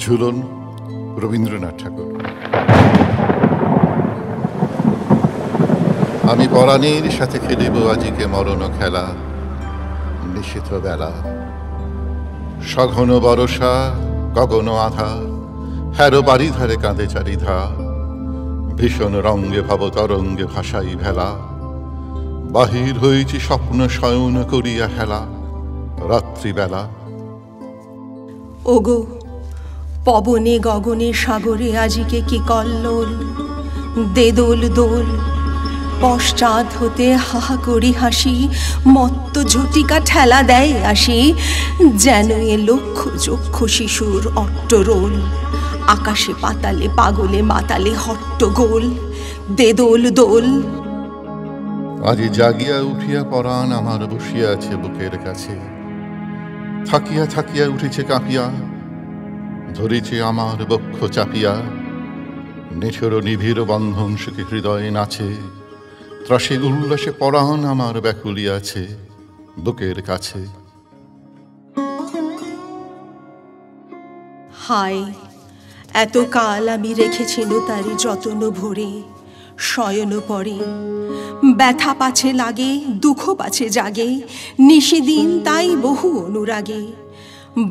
ঝুলন রবীন্দ্রনাথ ঠাকুর। আমি পরাণের সাথে খেলিব আজিকে মরণ খেলা, নিশীথ বেলা সঘন বরষা গগন আধার, হ্যারো বাড়ি ধারে কাঁদে চারিধা, ভীষণ রঙ্গে ভব তরঙ্গে ভাসাই ভেলা, বাহির হইছি স্বপ্ন শয়ন করিয়া হেলা রাত্রিবেলা। ওগো পবনে গগনে সাগরে আজিকে কি কল্লোল, দে দোল দোল পশ্চাৎ হতে হাহা করি হাসি, মত্ত ঝটিকা ঠেলা দেয় আসি, যেন এ লক্ষ চক্ষ শিশুর অট্টরোল, আকাশে পাতালে পাগলে মাতালে হট্টগোল, দে দোল দোল। আজি জাগিয়া উঠিয়া পরাণ আমার বসিয়া আছে বুকের কাছে, থাকিয়া থাকিয়া উঠেছে কাঁপিয়া, ধরেছে আমার বক্ষ চাপিয়া, নিঠুর নিবিড় বন্ধন সুখে হৃদয়ে নাচে, ত্রাসে উল্লাসে পরাণ আমার ব্যাকুলিয়াছে বুকের কাছে। হায় এত কাল আমি রেখেছি তারি যতন ভরে, শয়ন পরে ব্যথা পাছে লাগে দুঃখ পাছে জাগে, নিশিদিন তাই বহু অনুরাগে,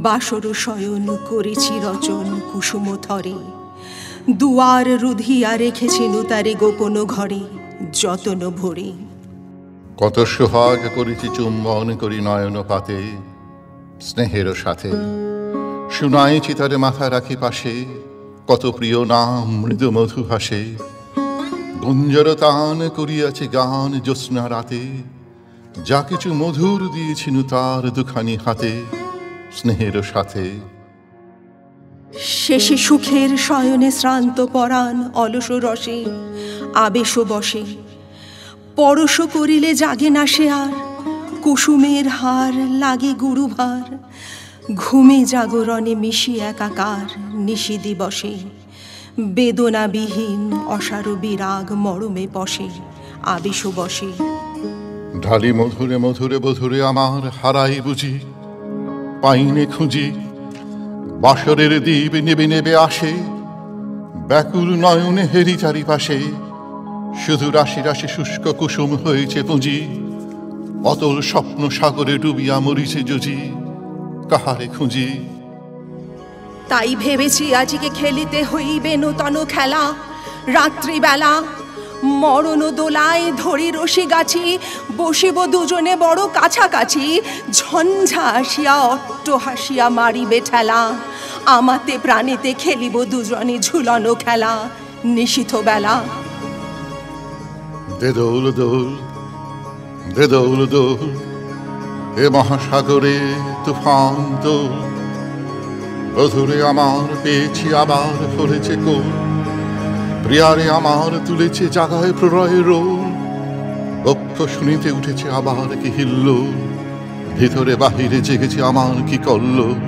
বাসর শয়ন করেছি রচন কুসুম থরে, দুয়ার রুধিয়া রেখেছি তারে গোপন ঘরে যতন ভরে। কত সোহাগ করেছি চুম্বন করি নয়ন পাতে, স্নেহের সাথে শুনাইছি তারে মাথা রাখি পাশে, কত প্রিয় নাম মৃদু মধু হাসে, গুঞ্জর তান করিয়াছে গান জ্যোৎস্না রাতে, যা কিছু মধুর দিয়েছিল তার দুখানি হাতে স্নেহের সাথে। শেষে সুখের শয়নে শ্রান্ত পরাণ অলস রসে আবেশ বসে, পরশ করিলে জাগে না সে আর, কুসুমের হার লাগে গুরুভার, ঘুমে জাগরণে মিশি একাকার নিশি দিবসে, বেদনাবিহীন অসার বিরাগ মরমে পশে আবেশ বসে। ঢালি মধুরে মধুরে বধুরে আমার হারাই বুঝি, পাইনে খুঁজি বাসরের দ্বীপ নেবে নেবে আসে, ব্যাকুল নয়নে হেরি চারিপাশে, শুধু রাশি রাশি শুষ্ক কুসুম হয়েছে পুঁজি, অতল স্বপ্ন সাগরে ডুবিয়া মরিছে জুজি, কাহারে খুঁজি। তাই ভেবেছি আজকে খেলিতে হইবে নূতন খেলা, রাত্রিবেলা মরণ দোলায় ধরি রশি গাছি, বসিব দুজনে বড় কাছাকাছি, ঝঞ্ঝা আসিয়া অট্ট হাসিয়া মারিবে ঠেলা, আমাতে প্রাণীতে খেলিব দুজনে ঝুলানো খেলা নিশীথ বেলা। দে দোল দোল দে দোল দোল এ মহাসাগরে তুফান দোল, বধুরে আমার পেয়েছি আবার ফলেছে কোল, প্রিয়ারে আমার তুলেছে জাগায় প্রলয়ের রোল, বক্ষ শুনিতে উঠেছে আবার কি হিল্লোল, ভিতরে বাহিরে জেগেছে আমার কি কল্লোল।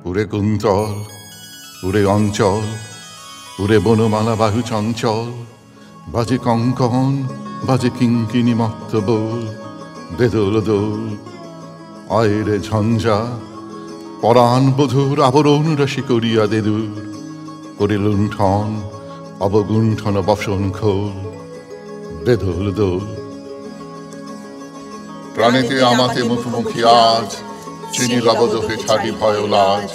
উড়ে কুন্তল উড়ে অঞ্চল উড়ে বনমালা বাহু চঞ্চল, বাজে কঙ্কন বাজে কিঙ্কিনি মত্ত বোল, দে দোল দোল আয়রে ঝঞ্ঝা, পরাণ বধুর আবরণ রাশি করিয়া দে দূর, করে লুণ্ঠন অবগুণ্ঠন বসন খোল, দে দোল দোল। প্রাণীতে আমাতে মুখোমুখি আজ, চিনি লবদহে ছাড়ি ভয় লাজ,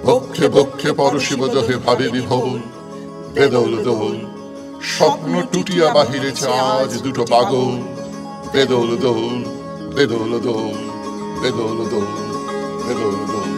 বক্ষে বক্ষে পরশিব দহে ভাবে বিভোল, দে দোল দোল স্বপ্ন টুটিয়া বাহিরেছে আজ দুটো পাগল, দে দোল দোল দে দোল দোল দে দোল দোল দে দোল দোল।